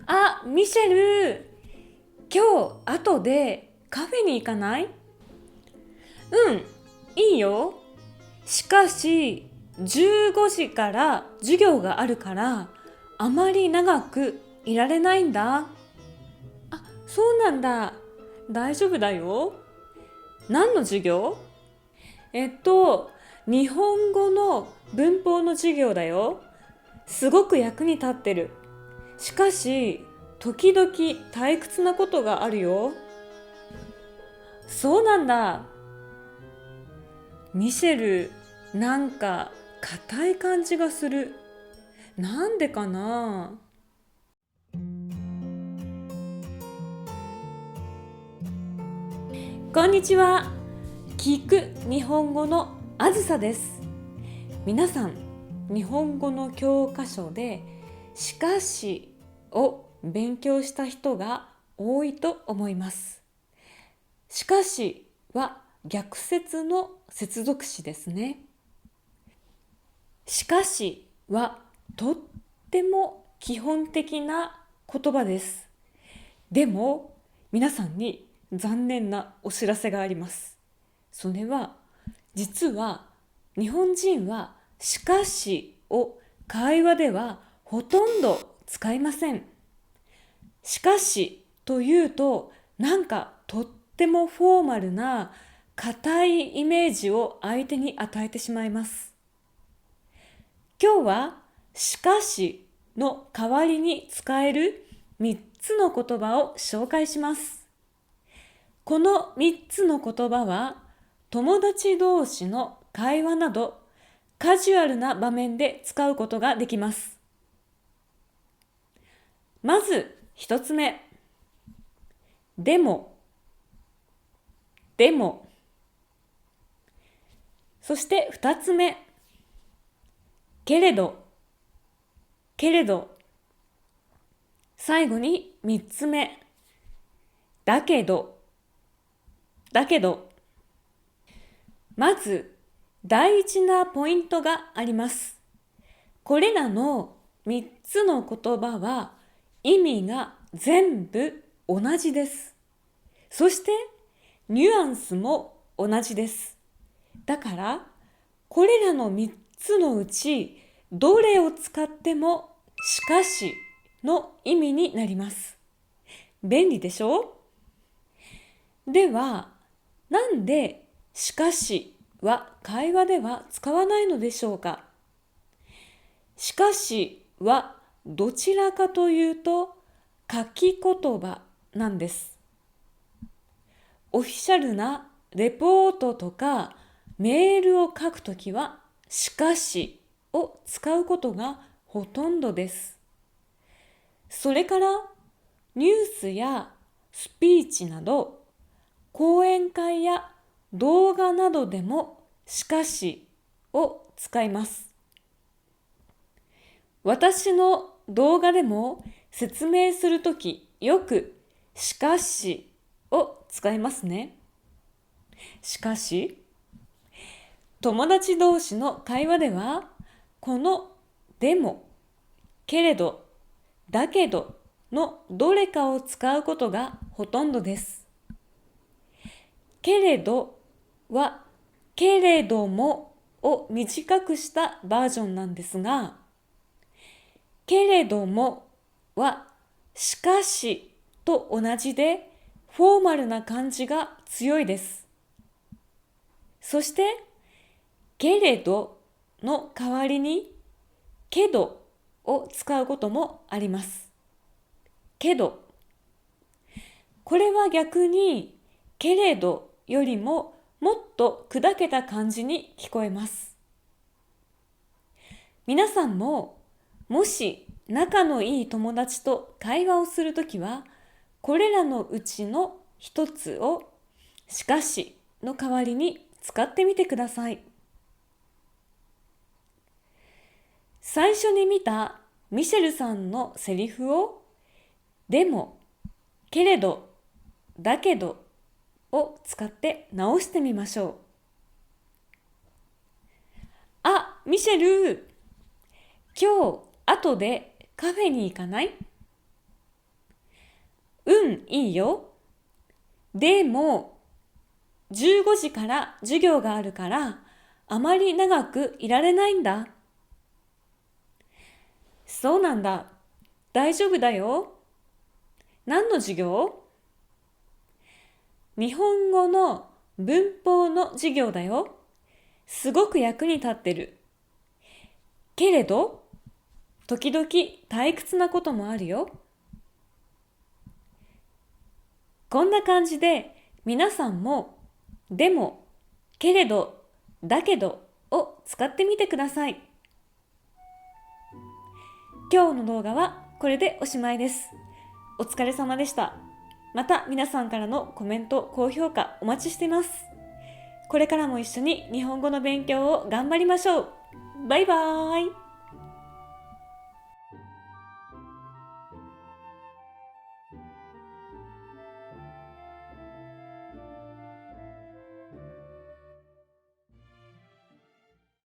あ、ミシェル、今日後でカフェに行かない？うん、いいよ。しかし、15時から授業があるから、あまり長くいられないんだ。あ、そうなんだ。大丈夫だよ。何の授業？えっと、日本語の文法の授業だよ。すごく役に立ってる。しかし、時々退屈なことがあるよ。そうなんだ。ミシェル、なんか硬い感じがする。なんでかな？こんにちは。聞く日本語のあずさです。皆さん、日本語の教科書でしかしを勉強した人が多いと思います。しかしは逆接の接続詞ですね。しかしはとっても基本的な言葉です。でも皆さんに残念なお知らせがあります。それは実は日本人はしかしを会話ではほとんど使いません。しかしというとなんかとってもフォーマルな硬いイメージを相手に与えてしまいます。今日はしかしの代わりに使える3つの言葉を紹介します。この3つの言葉は友達同士の会話などカジュアルな場面で使うことができます。まず1つ目、でも、でも。そして2つ目、けれど、けれど。最後に3つ目、だけど、だけど。まず大事なポイントがあります。これらの3つの言葉は意味が全部同じです。そしてニュアンスも同じです。だからこれらの3つのうちどれを使ってもしかしの意味になります。便利でしょう？ではなんでしかしは会話では使わないのでしょうか？しかしはどちらかというと書き言葉なんです。オフィシャルなレポートとかメールを書くときはしかしを使うことがほとんどです。それからニュースやスピーチなど講演会や動画などでもしかしを使います。私の動画でも説明するときよくしかしを使いますね。しかし、友達同士の会話ではこのでも、けれど、だけどのどれかを使うことがほとんどです。けれどはけれどもを短くしたバージョンなんですが、けれどもはしかしと同じでフォーマルな感じが強いです。そしてけれどの代わりにけどを使うこともあります。けど、これは逆にけれどよりももっと砕けた感じに聞こえます。皆さんももし仲のいい友達と会話をするときはこれらのうちの一つをしかしの代わりに使ってみてください。最初に見たミシェルさんのセリフをでも、けれど、だけどを使って直してみましょう。あ、ミシェル、今日後でカフェに行かない？いいよ。でも、15時から授業があるから、あまり長くいられないんだ。そうなんだ。大丈夫だよ。何の授業？日本語の文法の授業だよ。すごく役に立ってる。けれど、時々退屈なこともあるよ。こんな感じで皆さんもでも、けれど、だけどを使ってみてください。今日の動画はこれでおしまいです。お疲れ様でした。また皆さんからのコメント、高評価お待ちしています。これからも一緒に日本語の勉強を頑張りましょう。バイバーイ。